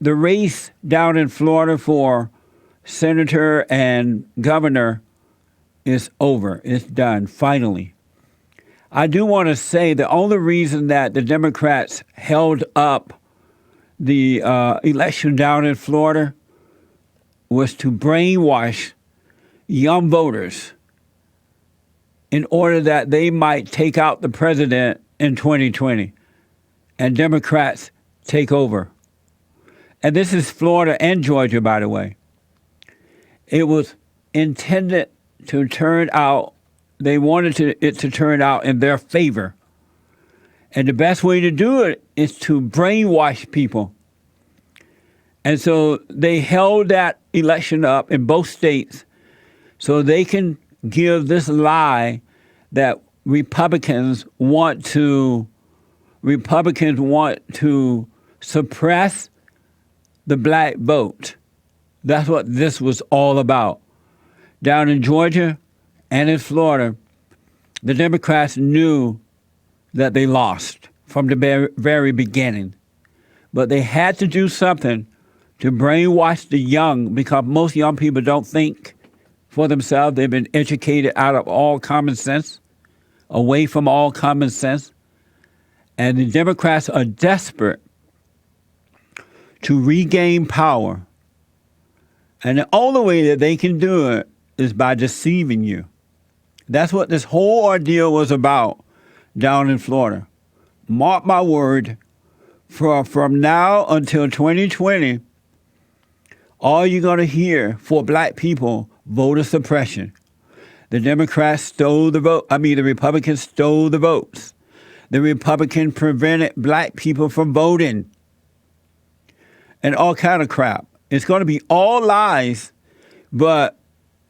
the race down in Florida for senator and governor is over. It's done, finally. I do want to say the only reason that the Democrats held up the election down in Florida was to brainwash young voters in order that they might take out the president in 2020 and Democrats take over. And this is Florida and Georgia, by the way. It was intended to turn out, they wanted it to turn out in their favor. And the best way to do it is to brainwash people. And so they held that election up in both states so they can give this lie that Republicans want to suppress the black vote. That's what this was all about. Down in Georgia and in Florida, the Democrats knew that they lost from the very beginning. But they had to do something to brainwash the young, because most young people don't think for themselves. They've been educated out of all common sense, away from all common sense. And the Democrats are desperate to regain power. And the only way that they can do it is by deceiving you. That's what this whole ordeal was about down in Florida. Mark my word, from now until 2020, all you're going to hear for black people, voter suppression. The Democrats stole the vote. The Republicans stole the votes. The Republicans prevented black people from voting. And all kind of crap. It's going to be all lies, but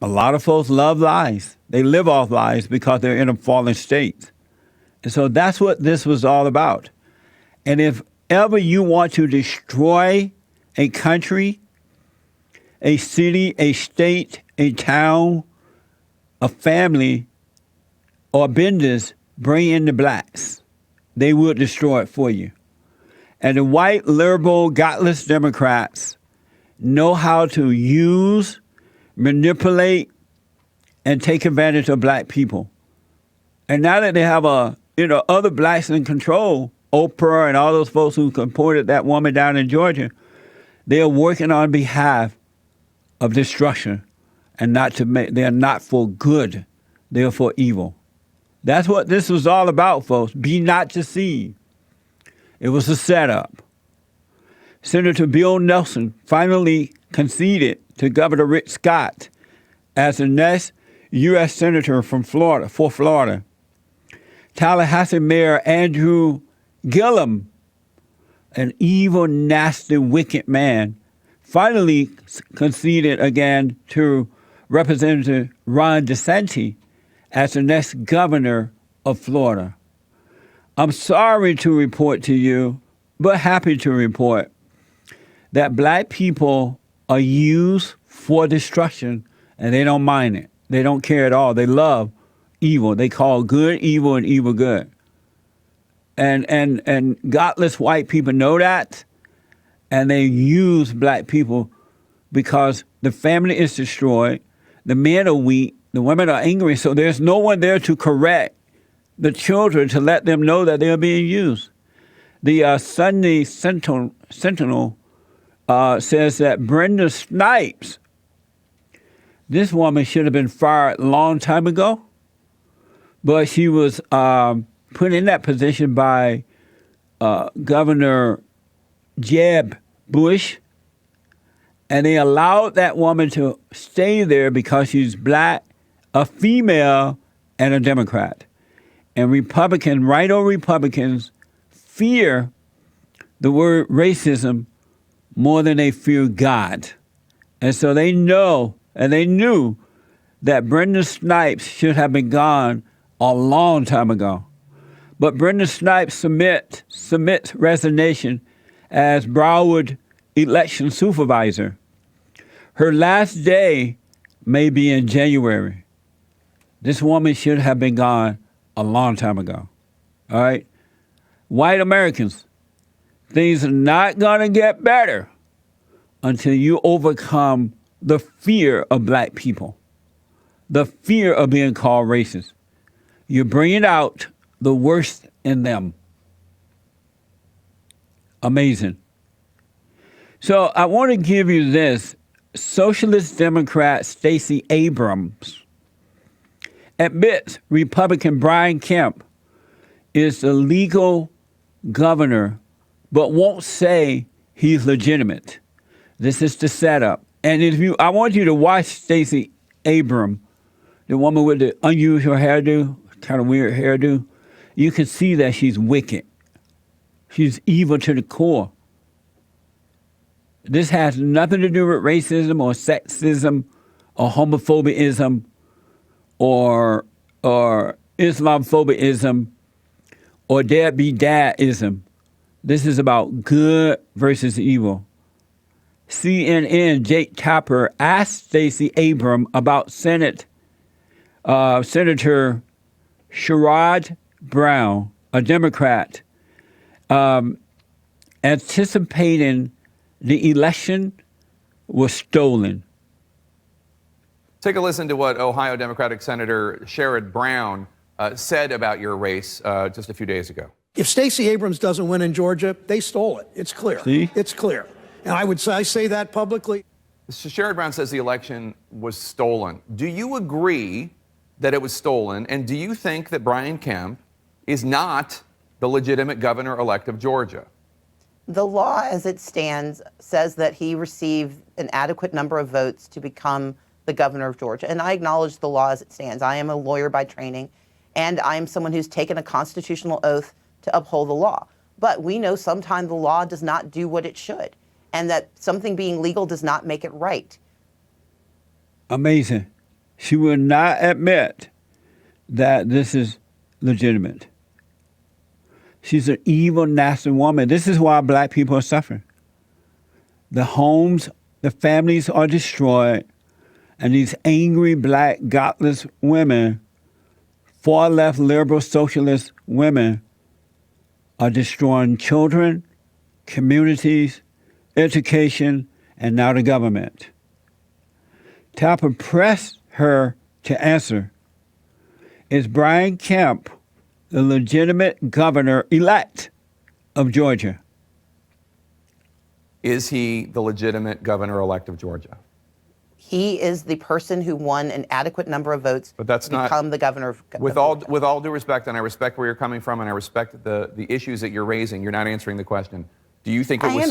a lot of folks love lies. They live off lies because they're in a fallen state. And so that's what this was all about. And if ever you want to destroy a country, a city, a state, a town, a family, or business, bring in the blacks. They will destroy it for you. And the white, liberal, godless Democrats know how to use, manipulate, and take advantage of black people. And now that they have other blacks in control, Oprah and all those folks who supported that woman down in Georgia, they are working on behalf of destruction, and they are not for good. They are for evil. That's what this was all about, folks. Be not deceived. It was a setup. Senator Bill Nelson finally conceded to Governor Rick Scott as the next U.S. Senator for Florida. Tallahassee Mayor Andrew Gillum, an evil, nasty, wicked man, finally conceded again to Representative Ron DeSantis as the next governor of Florida. I'm sorry to report to you, but happy to report that black people are used for destruction, and they don't mind it. They don't care at all. They love evil. They call good evil and evil good. And godless white people know that, and they use black people because the family is destroyed, the men are weak, the women are angry, so there's no one there to correct the children, to let them know that they're being used. The Sunday Sentinel says that Brenda Snipes, this woman should have been fired a long time ago, but she was put in that position by Governor Jeb Bush, and they allowed that woman to stay there because she's black, a female, and a Democrat. And RINO Republicans fear the word racism more than they fear God. And so they know, and they knew, that Brenda Snipes should have been gone a long time ago. But Brenda Snipes submits resignation as Broward election supervisor. Her last day may be in January. This woman should have been gone a long time ago. All right? White Americans, things are not going to get better until you overcome the fear of black people, the fear of being called racist. You're bringing out the worst in them. Amazing. So I want to give you this. Socialist Democrat Stacey Abrams admits Republican Brian Kemp is the legal governor, but won't say he's legitimate. This is the setup. And I want you to watch Stacey Abrams, the woman with the unusual hairdo, kind of weird hairdo. You can see that she's wicked. She's evil to the core. This has nothing to do with racism or sexism or homophobism or Islamophobism or deadbeat dadism. This is about good versus evil. CNN Jake Tapper asked Stacey Abrams about Senator Sherrod Brown, a Democrat, anticipating the election was stolen. Take a listen to what Ohio Democratic Senator Sherrod Brown said about your race just a few days ago. If Stacey Abrams doesn't win in Georgia, they stole it. It's clear. See? It's clear. And I say that publicly. Sherrod Brown says the election was stolen. Do you agree that it was stolen? And do you think that Brian Kemp is not the legitimate governor-elect of Georgia? The law as it stands says that he received an adequate number of votes to become the governor of Georgia. And I acknowledge the law as it stands. I am a lawyer by training, and I am someone who's taken a constitutional oath to uphold the law. But we know sometimes the law does not do what it should, and that something being legal does not make it right. Amazing. She will not admit that this is legitimate. She's an evil, nasty woman. This is why black people are suffering. The homes, the families are destroyed, and these angry, black, godless women, far-left, liberal, socialist women, are destroying children, communities, education, and now the government. Tapper pressed her to answer. Is Brian Kemp the legitimate governor-elect of Georgia? Is he the legitimate governor-elect of Georgia? He is the person who won an adequate number of votes But that's to become the governor of Georgia. With all due respect, and I respect where you're coming from, and I respect the issues that you're raising, you're not answering the question. Do you think it was...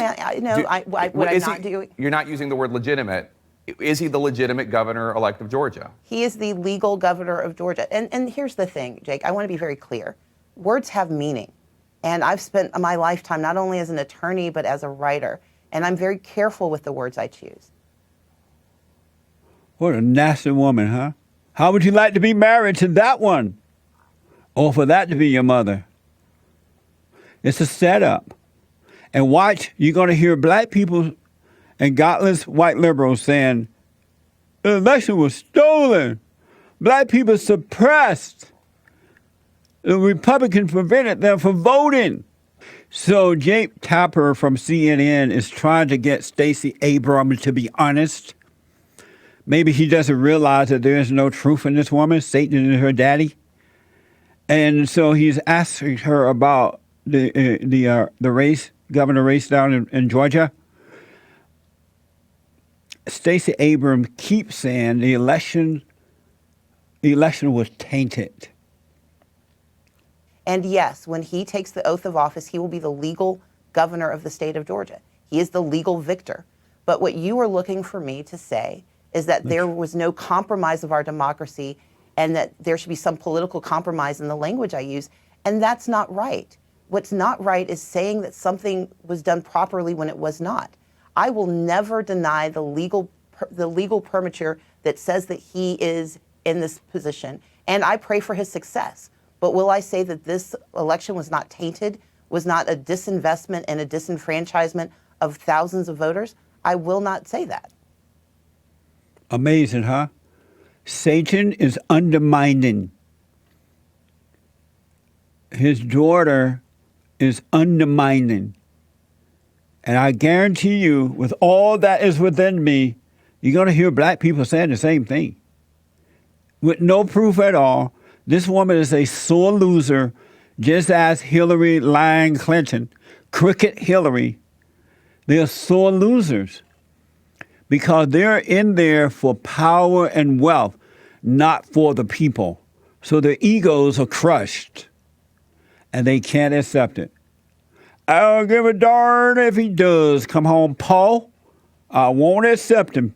You're not using the word legitimate. Is he the legitimate governor-elect of Georgia? He is the legal governor of Georgia. And here's the thing, Jake, I want to be very clear. Words have meaning. And I've spent my lifetime not only as an attorney, but as a writer. And I'm very careful with the words I choose. What a nasty woman, huh? How would you like to be married to that one? Or for that to be your mother? It's a setup. And watch, you're going to hear black people and godless white liberals saying, the election was stolen. Black people suppressed. The Republicans prevented them from voting. So Jake Tapper from CNN is trying to get Stacey Abrams to be honest. Maybe he doesn't realize that there is no truth in this woman. Satan is her daddy. And so he's asking her about the race, governor race down in Georgia. Stacey Abrams keeps saying the election was tainted. And yes, when he takes the oath of office, he will be the legal governor of the state of Georgia. He is the legal victor. But what you are looking for me to say is that there was no compromise of our democracy and that there should be some political compromise in the language I use. And that's not right. What's not right is saying that something was done properly when it was not. I will never deny the legal permature that says that he is in this position, and I pray for his success. But will I say that this election was not tainted, was not a disinvestment and a disenfranchisement of thousands of voters? I will not say that. Amazing, huh? Satan is undermining. His daughter is undermining And I guarantee you, with all that is within me, you're going to hear black people saying the same thing. With no proof at all, this woman is a sore loser, just as Hillary lying Clinton, crooked Hillary. They're sore losers because they're in there for power and wealth, not for the people. So their egos are crushed, and they can't accept it. I don't give a darn if he does come home, Paul. I won't accept him.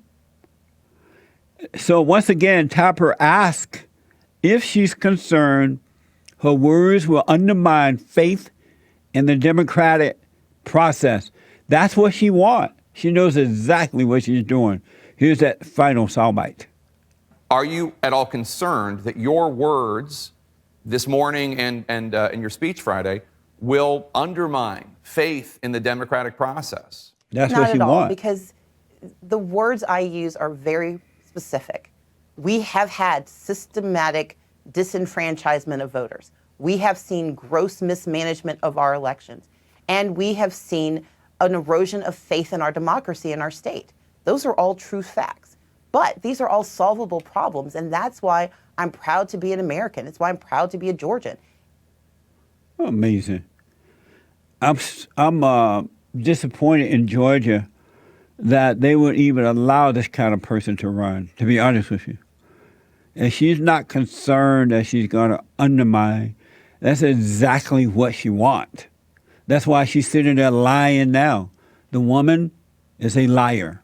So once again, Tapper asks if she's concerned her words will undermine faith in the democratic process. That's what she wants. She knows exactly what she's doing. Here's that final soundbite. Are you at all concerned that your words this morning and in your speech Friday will undermine faith in the democratic process? That's Not what she at all, wants. because the words I use are very specific. We have had systematic disenfranchisement of voters. We have seen gross mismanagement of our elections. And we have seen an erosion of faith in our democracy in our state. Those are all true facts. But these are all solvable problems, and that's why I'm proud to be an American. It's why I'm proud to be a Georgian. Amazing. I'm disappointed in Georgia that they would even allow this kind of person to run, to be honest with you. And she's not concerned that she's going to undermine. That's exactly what she wants. That's why she's sitting there lying now. The woman is a liar.